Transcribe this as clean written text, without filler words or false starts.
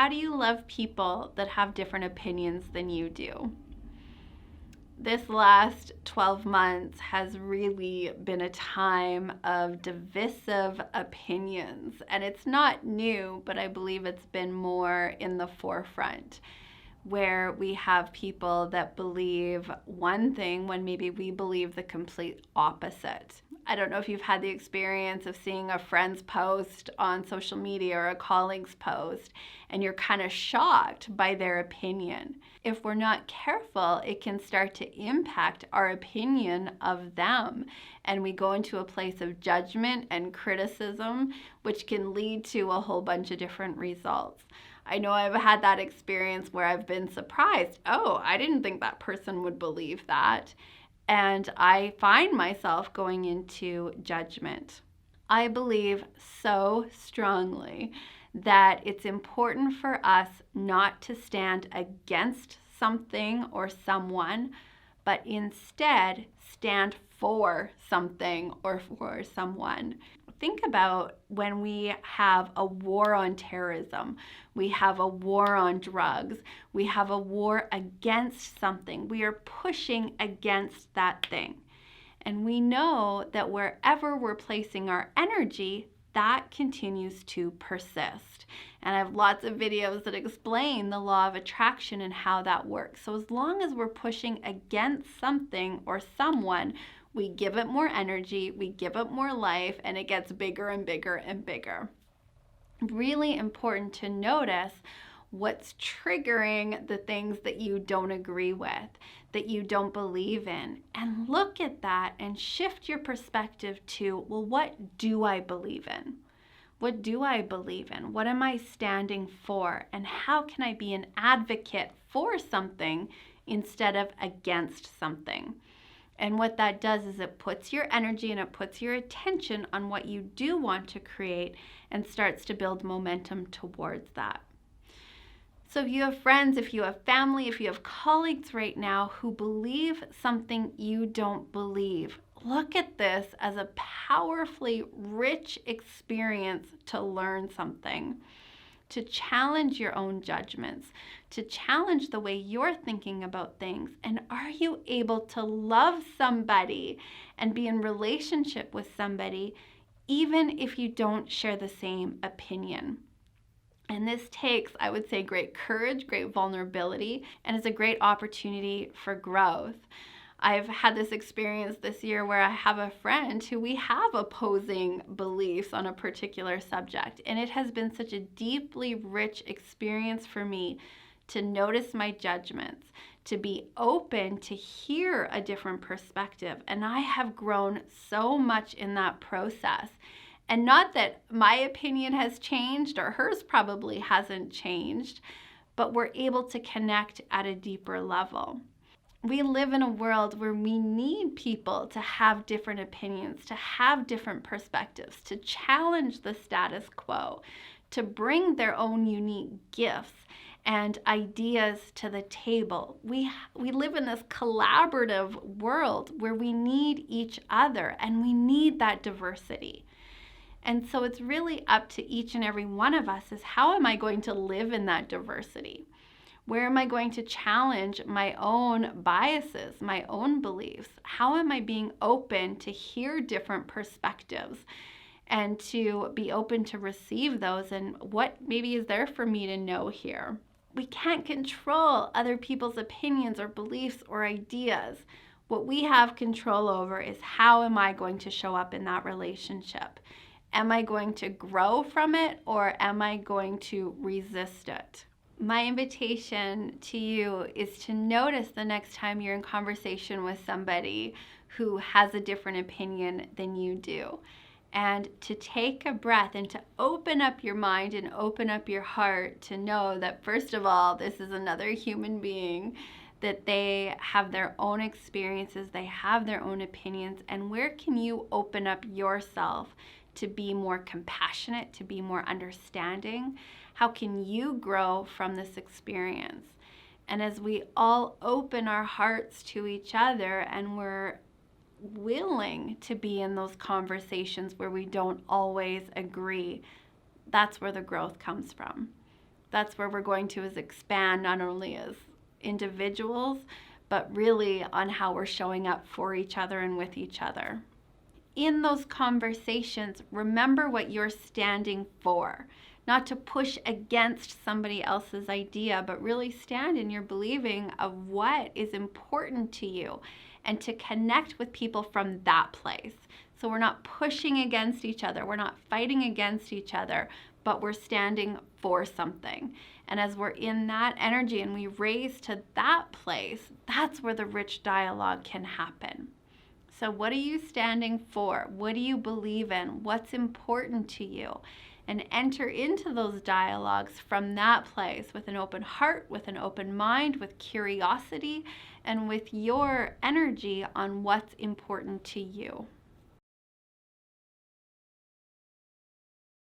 how do you love people that have different opinions than you do? This last 12 months has really been a time of divisive opinions, and it's not new, but I believe it's been more in the forefront, where we have people that believe one thing when maybe we believe the complete opposite. I don't know if you've had the experience of seeing a friend's post on social media or a colleague's post, and you're kind of shocked by their opinion. If we're not careful, it can start to impact our opinion of them, and we go into a place of judgment and criticism, which can lead to a whole bunch of different results. I know I've had that experience where I've been surprised. Oh, I didn't think that person would believe that. And I find myself going into judgment. I believe so strongly that it's important for us not to stand against something or someone, but instead stand for something or for someone. Think about when we have a war on terrorism, we have a war on drugs, we have a war against something. We are pushing against that thing. And we know that wherever we're placing our energy, that continues to persist. And I have lots of videos that explain the law of attraction and how that works. So as long as we're pushing against something or someone, we give it more energy, we give it more life, and it gets bigger and bigger and bigger. Really important to notice what's triggering the things that you don't agree with, that you don't believe in, and look at that and shift your perspective to, well, what do I believe in? What do I believe in? What am I standing for? And how can I be an advocate for something instead of against something? And what that does is it puts your energy and it puts your attention on what you do want to create and starts to build momentum towards that. So if you have friends, if you have family, if you have colleagues right now who believe something you don't believe, look at this as a powerfully rich experience to learn something, to challenge your own judgments, to challenge the way you're thinking about things. And are you able to love somebody and be in relationship with somebody even if you don't share the same opinion? And this takes, I would say, great courage, great vulnerability, and is a great opportunity for growth. I've had this experience this year where I have a friend who we have opposing beliefs on a particular subject, and it has been such a deeply rich experience for me to notice my judgments, to be open to hear a different perspective, and I have grown so much in that process. And not that my opinion has changed or hers probably hasn't changed, but we're able to connect at a deeper level. We live in a world where we need people to have different opinions, to have different perspectives, to challenge the status quo, to bring their own unique gifts and ideas to the table. We live in this collaborative world where we need each other and we need that diversity. And so it's really up to each and every one of us is how am I going to live in that diversity? Where am I going to challenge my own biases, my own beliefs? How am I being open to hear different perspectives and to be open to receive those and what maybe is there for me to know here? We can't control other people's opinions or beliefs or ideas. What we have control over is how am I going to show up in that relationship? Am I going to grow from it or am I going to resist it? My invitation to you is to notice the next time you're in conversation with somebody who has a different opinion than you do, and to take a breath and to open up your mind and open up your heart to know that, first of all, this is another human being, that they have their own experiences, they have their own opinions, and where can you open up yourself to be more compassionate, to be more understanding? How can you grow from this experience? And as we all open our hearts to each other and we're willing to be in those conversations where we don't always agree, that's where the growth comes from. That's where we're going to is expand not only as individuals, but really on how we're showing up for each other and with each other. In those conversations, remember what you're standing for. Not to push against somebody else's idea, but really stand in your believing of what is important to you and to connect with people from that place. So we're not pushing against each other, we're not fighting against each other, but we're standing for something. And as we're in that energy and we raise to that place, that's where the rich dialogue can happen. So what are you standing for? What do you believe in? What's important to you? And enter into those dialogues from that place with an open heart, with an open mind, with curiosity, and with your energy on what's important to you.